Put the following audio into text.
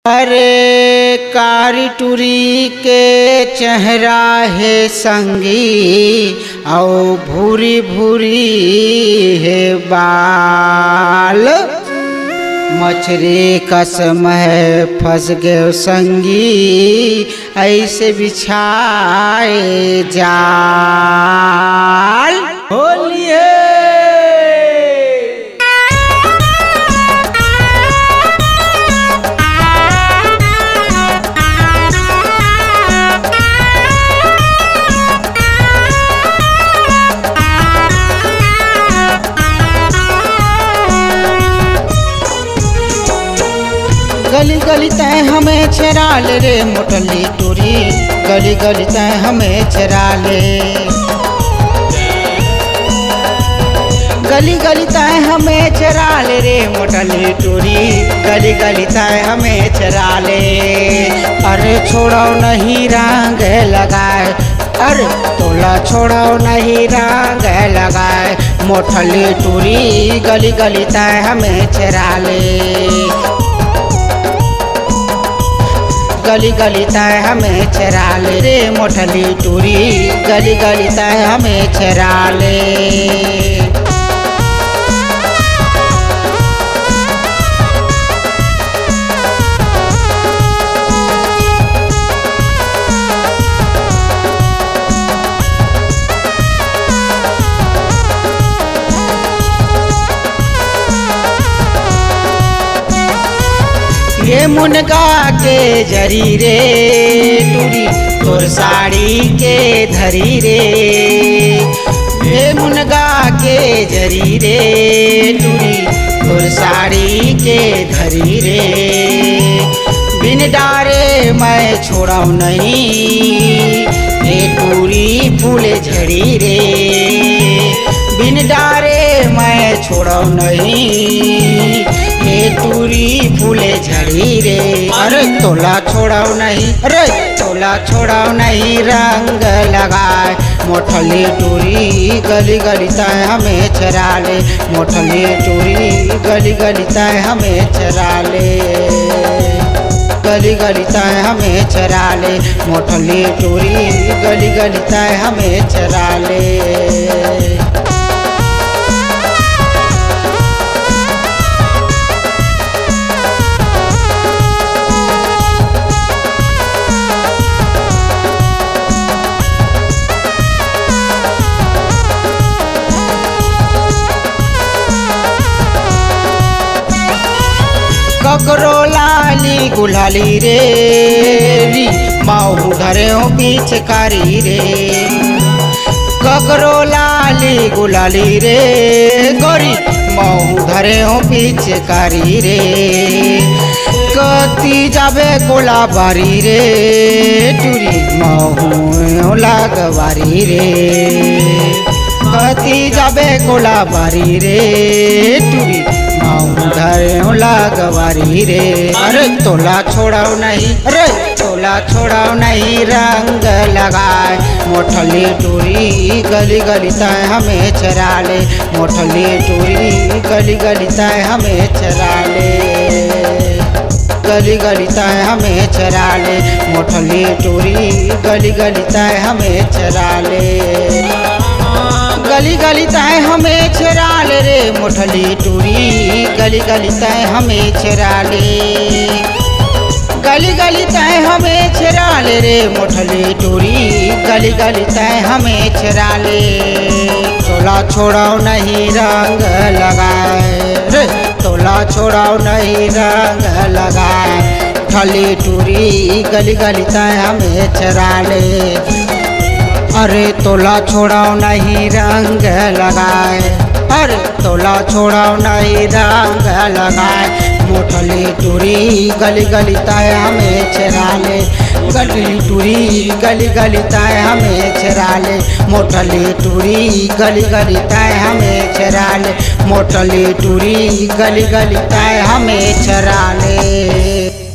अरे कारी टूरी के चेहरा है संगी और भूरी भूरी है बाल। मछली कसम है फंस गए संगी ऐसे बिछाए जाल। बोलिए गली गली तय हमें चरा ले रे मोटली टूरी, गली गली तय हमें चरा ले। गली गली तय हमें चरा ले रे मोटली टूरी, गली गली तय हमें चरा ले। अरे छोड़ो नहीं रंग लगाए, अरे तोला छोड़ो नहीं रंग लगाए। मोटली टूरी गली गली तय हमें चरा ले। गली गली तय हमें चरा ले रे मोटली टूरी, गली गली तय हमें चरा ले। ये मुनगा के जरी रे टूरी तोर साड़ी के धरी रे। ये मुनगा के जरी रे टूरी तोर साड़ी के धरी रे। बिन डारे मैं छोड़ाऊ नहीं ये टूरी फूल झड़ी रे। बिन डारे मैं छोड़ाऊ नहीं ये टूरी फूले झड़ी रे। अरे तोला छोड़ाऊ नहीं, अरे तोला छोड़ाऊ नहीं रंग लगाए। मोटली टूरी गली गली तय हमें चरा ले। मोटली टूरी गली गली तय हमें चरा ले। गली गली तय हमें चरा ले। मोटली टूरी गली गली तय हमें चरा ले। ककरो लाली गुलाली रे री माऊ धरे हो बीच कारी रे। ककरो लाली गुलाली रे गोरी माऊ धरे हो बीच कारी रे। कती जाबे गोला बारी रे टूरी माऊ लागवारी रे। कती जाबे गोला बारी रे टूरी धरे लागवारी रे। अरे तोला छोड़ाऊ नहीं, अरे तोला छोड़ाऊ नहीं रंग लगाए। मोटली टूरी गली गली तय हमें चरा ले। मोटली टूरी गली गली तय हमें चरा ले। गली गली तय हमें चरा ले। मोटली टूरी गली गली तय हमें चरा ले। गली गली तय हमें चरा ले रे मोटली टूरी, गली गली तय हमें चरा ले। गली गली तय हमें चरा ले रे मोटली टूरी, गली गली तय हमें चरा ले। तोला छोड़ाऊ नहीं रंग लगाए रे, तोला छोड़ाऊ नहीं रंग लगाए। मोटली टूरी गली गली तय हमें चरा ले। अरे तोला छोड़ाऊ नहीं रंग लगाए, अरे तोला छोड़ाऊ नहीं रंग लगाए। मोटली टूरी गली गली तय हमें चरा ले। गली टूरी गली गली तय हमें चरा ले। मोटली टूरी गली गली तय हमें चरा ले। मोटली टूरी गली गली तय हमें चरा ले।